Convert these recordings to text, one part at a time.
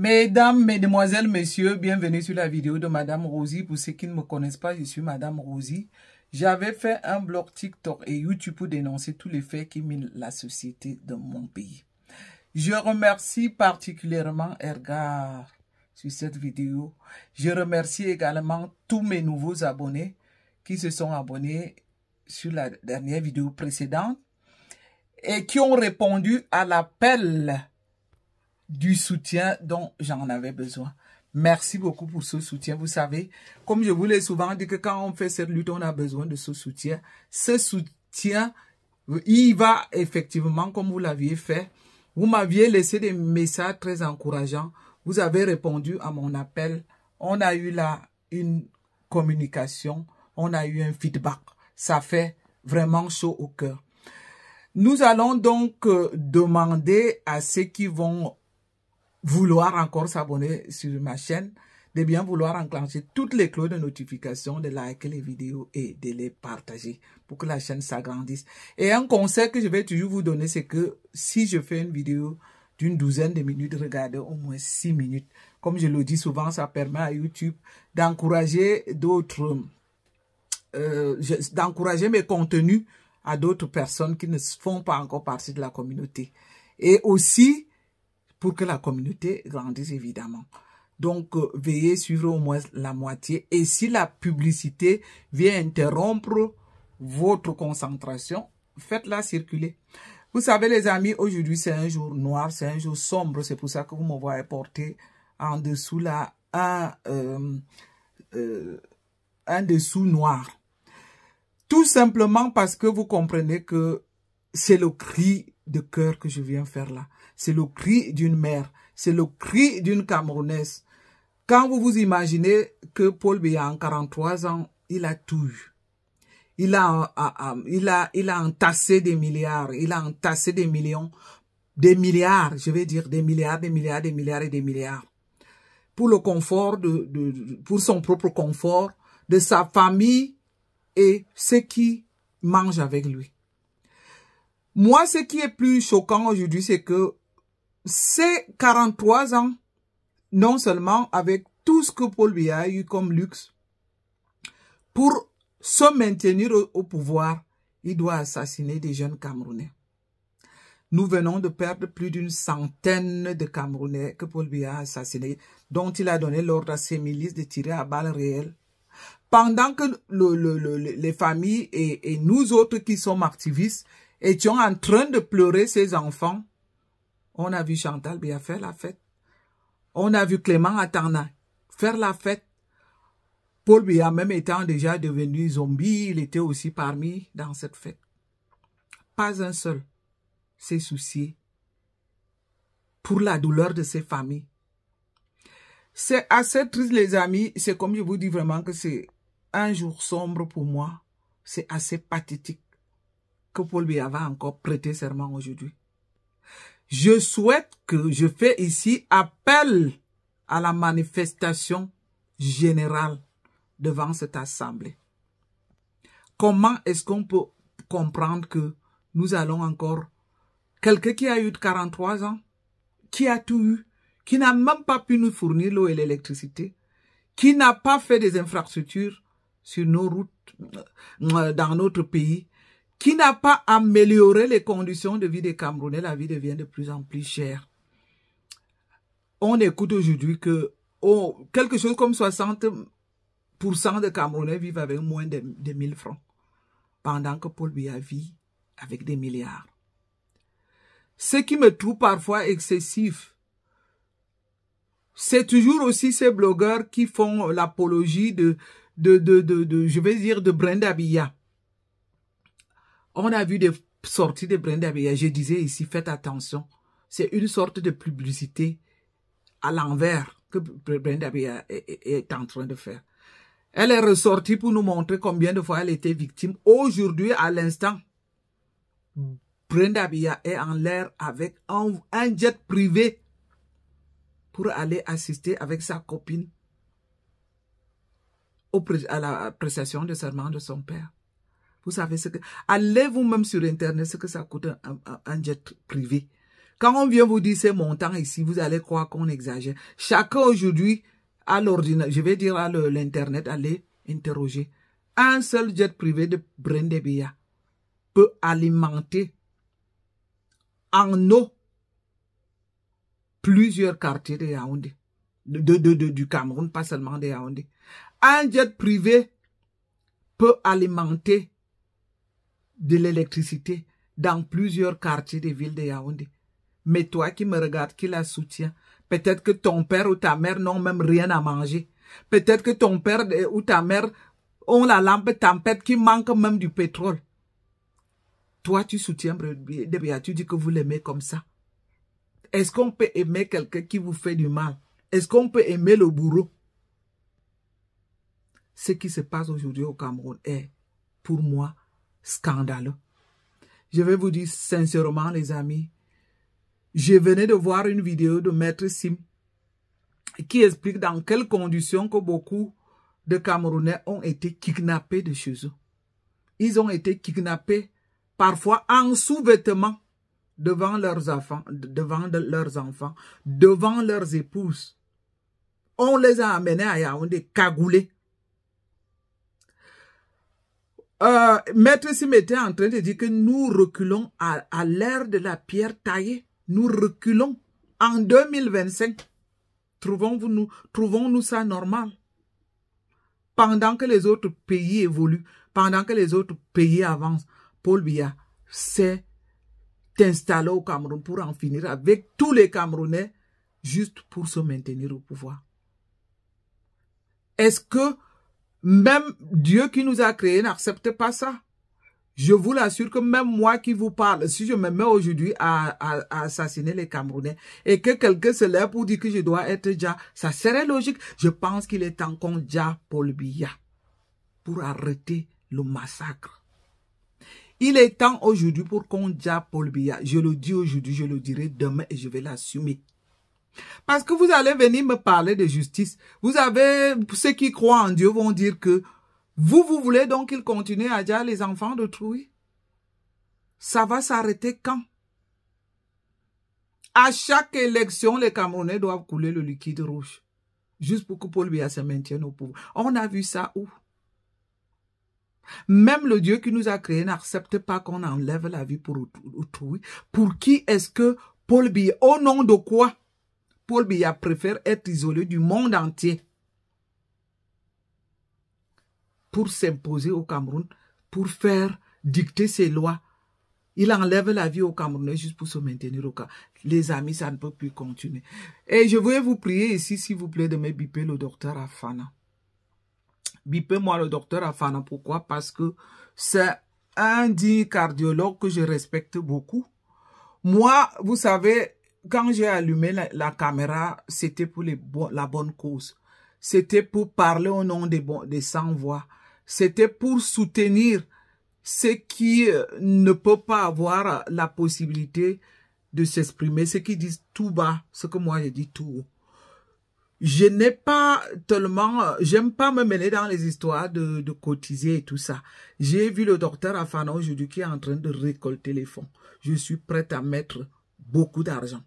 Mesdames, Mesdemoiselles, Messieurs, bienvenue sur la vidéo de Madame Rosie. Pour ceux qui ne me connaissent pas, je suis Madame Rosie. J'avais fait un blog TikTok et YouTube pour dénoncer tous les faits qui minent la société de mon pays. Je remercie particulièrement Ergar sur cette vidéo. Je remercie également tous mes nouveaux abonnés qui se sont abonnés sur la dernière vidéo précédente et qui ont répondu à l'appel du soutien dont j'en avais besoin. Merci beaucoup pour ce soutien. Vous savez, comme je vous l'ai souvent dit, que quand on fait cette lutte, on a besoin de ce soutien. Ce soutien, il va effectivement, comme vous l'aviez fait. Vous m'aviez laissé des messages très encourageants. Vous avez répondu à mon appel. On a eu là une communication. On a eu un feedback. Ça fait vraiment chaud au cœur. Nous allons donc demander à ceux qui vont vouloir encore s'abonner sur ma chaîne, de bien vouloir enclencher toutes les cloches de notification, de liker les vidéos et de les partager pour que la chaîne s'agrandisse. Et un conseil que je vais toujours vous donner, c'est que si je fais une vidéo d'une douzaine de minutes, regardez au moins 6 minutes. Comme je le dis souvent, ça permet à YouTube d'encourager d'autres, d'encourager mes contenus à d'autres personnes qui ne font pas encore partie de la communauté. Et aussi, pour que la communauté grandisse évidemment. Donc, veuillez suivre au moins la moitié. Et si la publicité vient interrompre votre concentration, faites-la circuler. Vous savez les amis, aujourd'hui c'est un jour noir, c'est un jour sombre. C'est pour ça que vous me voyez porter en dessous là un dessous noir. Tout simplement parce que vous comprenez que c'est le cri de cœur que je viens faire là. C'est le cri d'une mère. C'est le cri d'une Camerounaise. Quand vous vous imaginez que Paul Biya, en 43 ans, il a tout eu. Il a entassé des milliards. Il a entassé des millions. Des milliards, je vais dire des milliards, des milliards, des milliards et des milliards. Pour le confort, pour son propre confort, de sa famille et ceux qui mangent avec lui. Moi, ce qui est plus choquant aujourd'hui, c'est que ces 43 ans, non seulement avec tout ce que Paul Biya a eu comme luxe, pour se maintenir au pouvoir, il doit assassiner des jeunes Camerounais. Nous venons de perdre plus d'une centaine de Camerounais que Paul Biya a assassinés, dont il a donné l'ordre à ses milices de tirer à balles réelles. Pendant que les familles et nous autres qui sommes activistes étions en train de pleurer ces enfants, on a vu Chantal Biya faire la fête. On a vu Clément Atana faire la fête. Paul Biya, même étant déjà devenu zombie, il était aussi parmi dans cette fête. Pas un seul s'est soucié pour la douleur de ces familles. C'est assez triste les amis. C'est comme je vous dis vraiment que c'est un jour sombre pour moi. C'est assez pathétique que Paul Biya va encore prêter serment aujourd'hui. Je souhaite que je fais ici appel à la manifestation générale devant cette assemblée. Comment est-ce qu'on peut comprendre que nous allons encore... Quelqu'un qui a eu 43 ans, qui a tout eu, qui n'a même pas pu nous fournir l'eau et l'électricité, qui n'a pas fait des infrastructures sur nos routes, dans notre pays, qui n'a pas amélioré les conditions de vie des Camerounais, la vie devient de plus en plus chère. On écoute aujourd'hui que quelque chose comme 60% de Camerounais vivent avec moins de 1000 francs, pendant que Paul Biya vit avec des milliards. Ce qui me trouve parfois excessif, c'est toujours aussi ces blogueurs qui font l'apologie je vais dire, de Brenda Biya. On a vu des sorties de Brenda Biya. Je disais ici, faites attention. C'est une sorte de publicité à l'envers que Brenda Biya est en train de faire. Elle est ressortie pour nous montrer combien de fois elle était victime. Aujourd'hui, à l'instant, Brenda Biya est en l'air avec un jet privé pour aller assister avec sa copine à la prestation de serment de son père. Vous savez ce que... Allez vous-même sur Internet ce que ça coûte un jet privé. Quand on vient vous dire ces montants ici, vous allez croire qu'on exagère. Chacun aujourd'hui, à l'ordinateur, je vais dire à l'internet, allez interroger. Un seul jet privé de Brendebia peut alimenter en eau plusieurs quartiers de Yaoundé. Du Cameroun, pas seulement de Yaoundé. Un jet privé peut alimenter de l'électricité dans plusieurs quartiers des villes de Yaoundé. Mais toi qui me regardes, qui la soutient, peut-être que ton père ou ta mère n'ont même rien à manger. Peut-être que ton père ou ta mère ont la lampe tempête qui manque même du pétrole. Toi, tu soutiens Brendebia, tu dis que vous l'aimez comme ça. Est-ce qu'on peut aimer quelqu'un qui vous fait du mal? Est-ce qu'on peut aimer le bourreau? Ce qui se passe aujourd'hui au Cameroun est, pour moi, scandaleux. Je vais vous dire sincèrement, les amis, je venais de voir une vidéo de Maître Sim qui explique dans quelles conditions que beaucoup de Camerounais ont été kidnappés de chez eux. Ils ont été kidnappés parfois en sous-vêtements devant leurs enfants, devant leurs épouses. On les a amenés à Yaoundé, cagoulés. Maître Sim était en train de dire que nous reculons à l'ère de la pierre taillée. Nous reculons en 2025. Trouvons-nous ça normal? Pendant que les autres pays évoluent, pendant que les autres pays avancent, Paul Biya s'est installé au Cameroun pour en finir avec tous les Camerounais juste pour se maintenir au pouvoir. Est-ce que même Dieu qui nous a créés n'accepte pas ça? Je vous l'assure que même moi qui vous parle, si je me mets aujourd'hui à assassiner les Camerounais et que quelqu'un se lève pour dire que je dois être Dja, ça serait logique. Je pense qu'il est temps qu'on Dja Paul Biya pour arrêter le massacre. Il est temps aujourd'hui pour qu'on Dja Paul Biya. Je le dis aujourd'hui, je le dirai demain et je vais l'assumer. Parce que vous allez venir me parler de justice. Vous avez, ceux qui croient en Dieu vont dire que vous voulez donc qu'il continue à dire les enfants d'autrui? Ça va s'arrêter quand? À chaque élection, les Camerounais doivent couler le liquide rouge. Juste pour que Paul Biya se maintienne au pouvoir. On a vu ça où? Même le Dieu qui nous a créés n'accepte pas qu'on enlève la vie pour autrui. Pour qui est-ce que Paul Biya, au nom de quoi Paul Biya préfère être isolé du monde entier pour s'imposer au Cameroun, pour faire dicter ses lois? Il enlève la vie au Camerounais juste pour se maintenir au cas. Les amis, ça ne peut plus continuer. Et je voulais vous prier ici, s'il vous plaît, de me biper le docteur Afana. Bipez-moi le docteur Afana. Pourquoi? Parce que c'est un dit cardiologue que je respecte beaucoup. Moi, vous savez, quand j'ai allumé la caméra, c'était pour la bonne cause. C'était pour parler au nom des sans-voix. C'était pour soutenir ceux qui ne peuvent pas avoir la possibilité de s'exprimer, ceux qui disent tout bas, ce que moi je dis tout haut. Je n'ai pas tellement, j'aime pas me mêler dans les histoires de cotiser et tout ça. J'ai vu le docteur Afana aujourd'hui qui est en train de récolter les fonds. Je suis prête à mettre beaucoup d'argent.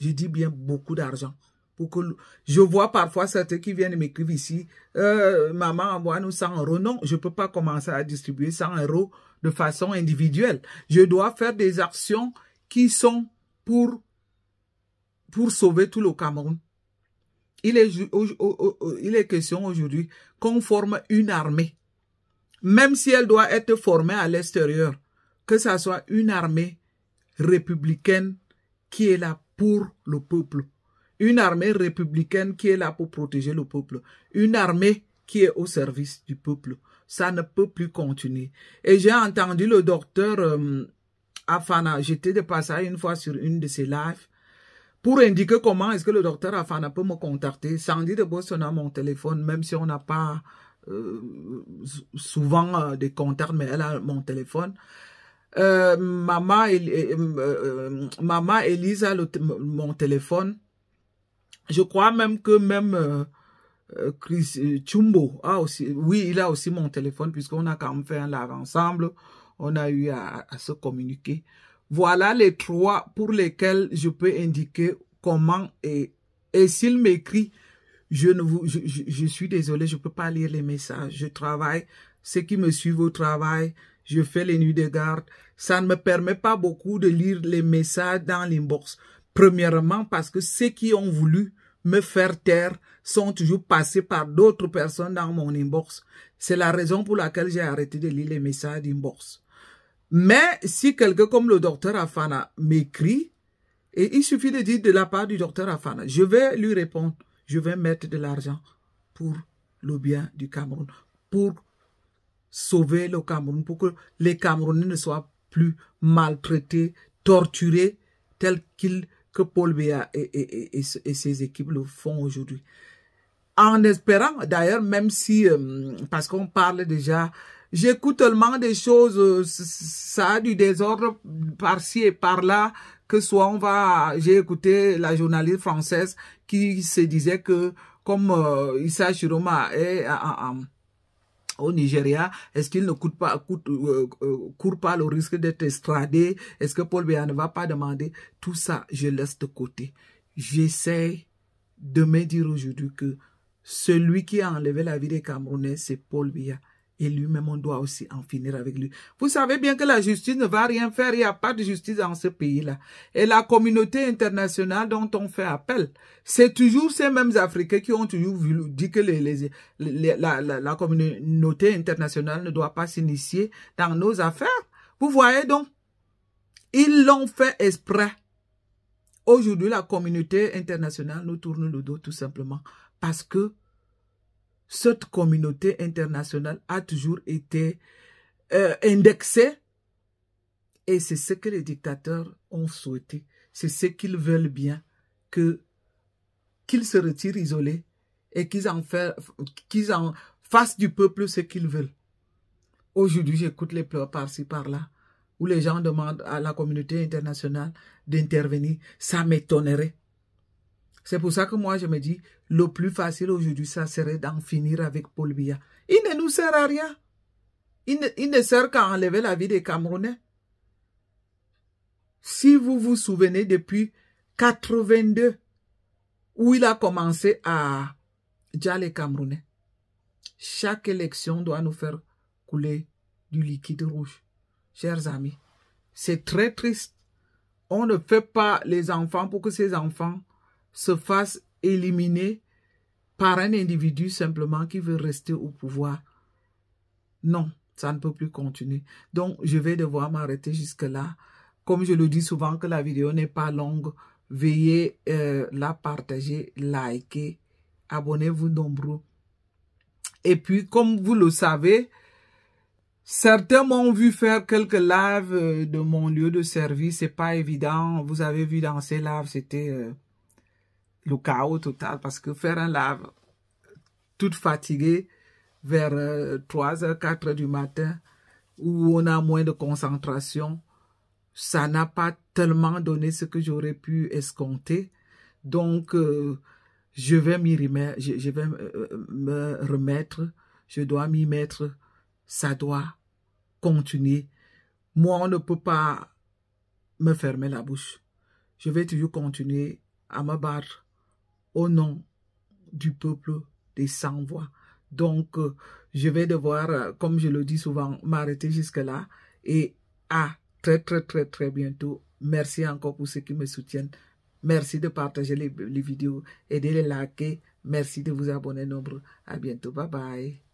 Je dis bien beaucoup d'argent. Pour que je vois parfois certains qui viennent m'écrire ici, maman, envoie-nous 100 €. Non, je ne peux pas commencer à distribuer 100 € de façon individuelle. Je dois faire des actions qui sont pour sauver tout le Cameroun. Il est question aujourd'hui qu'on forme une armée. Même si elle doit être formée à l'extérieur, que ça soit une armée républicaine qui est là pour le peuple. Une armée républicaine qui est là pour protéger le peuple. Une armée qui est au service du peuple. Ça ne peut plus continuer. Et j'ai entendu le docteur Afana, j'étais de passage une fois sur une de ses lives, pour indiquer comment est-ce que le docteur Afana peut me contacter. Sandy de Boston a mon téléphone, même si on n'a pas souvent des contacts, mais elle a mon téléphone. Maman Elise a mon téléphone. Je crois même que Chris Chumbo a aussi, oui, il a aussi mon téléphone, puisqu'on a quand même fait un live ensemble. On a eu à se communiquer. Voilà les 3 pour lesquels je peux indiquer comment et s'il m'écrit, je suis désolé, je peux pas lire les messages. Je travaille, ceux qui me suivent au travail, je fais les nuits de garde. Ça ne me permet pas beaucoup de lire les messages dans l'inbox. Premièrement, parce que ceux qui ont voulu me faire taire sont toujours passés par d'autres personnes dans mon inbox. C'est la raison pour laquelle j'ai arrêté de lire les messages d'inbox. Mais si quelqu'un comme le docteur Afana m'écrit, et il suffit de dire de la part du docteur Afana, je vais lui répondre, je vais mettre de l'argent pour le bien du Cameroun, pour sauver le Cameroun, pour que les Camerounais ne soient plus maltraités, torturés, tels que Paul Biya et ses équipes le font aujourd'hui. En espérant, d'ailleurs, même si, parce qu'on parle déjà, j'écoute tellement des choses, ça a du désordre par-ci et par-là, que soit on va, j'ai écouté la journaliste française qui se disait que, comme Issa Chiroma est au Nigeria, est-ce qu'il ne court pas le risque d'être extradé? Est-ce que Paul Biya ne va pas demander? Tout ça, je laisse de côté. J'essaie de me dire aujourd'hui que celui qui a enlevé la vie des Camerounais, c'est Paul Biya. Et lui-même, on doit aussi en finir avec lui. Vous savez bien que la justice ne va rien faire. Il n'y a pas de justice dans ce pays-là. Et la communauté internationale dont on fait appel, c'est toujours ces mêmes Africains qui ont toujours dit que la communauté internationale ne doit pas s'initier dans nos affaires. Vous voyez donc, ils l'ont fait exprès. Aujourd'hui, la communauté internationale nous tourne le dos tout simplement parce que cette communauté internationale a toujours été indexée et c'est ce que les dictateurs ont souhaité. C'est ce qu'ils veulent bien, qu'ils se retirent isolés et qu'ils en fassent du peuple ce qu'ils veulent. Aujourd'hui, j'écoute les pleurs par-ci, par-là, où les gens demandent à la communauté internationale d'intervenir. Ça m'étonnerait. C'est pour ça que moi, je me dis, le plus facile aujourd'hui, ça serait d'en finir avec Paul Biya. Il ne nous sert à rien. Il ne sert qu'à enlever la vie des Camerounais. Si vous vous souvenez, depuis 82, où il a commencé à dire les Camerounais, chaque élection doit nous faire couler du liquide rouge. Chers amis, c'est très triste. On ne fait pas les enfants pour que ces enfants se fassent éliminer par un individu simplement qui veut rester au pouvoir. Non, ça ne peut plus continuer. Donc, je vais devoir m'arrêter jusque-là. Comme je le dis souvent que la vidéo n'est pas longue, veuillez la partager, liker, abonnez-vous nombreux. Et puis, comme vous le savez, certains m'ont vu faire quelques lives de mon lieu de service. C'est pas évident. Vous avez vu dans ces lives, c'était le chaos total parce que faire un live toute fatiguée vers 3h, 4h du matin où on a moins de concentration, ça n'a pas tellement donné ce que j'aurais pu escompter. Donc, je vais m'y remettre, je vais me remettre, je dois m'y mettre, ça doit continuer. Moi, on ne peut pas me fermer la bouche. Je vais toujours continuer à me battre au nom du peuple des sans-voix. Donc, je vais devoir, comme je le dis souvent, m'arrêter jusque-là. Et à très bientôt. Merci encore pour ceux qui me soutiennent. Merci de partager les vidéos et de les liker. Merci de vous abonner nombreux. À bientôt. Bye bye.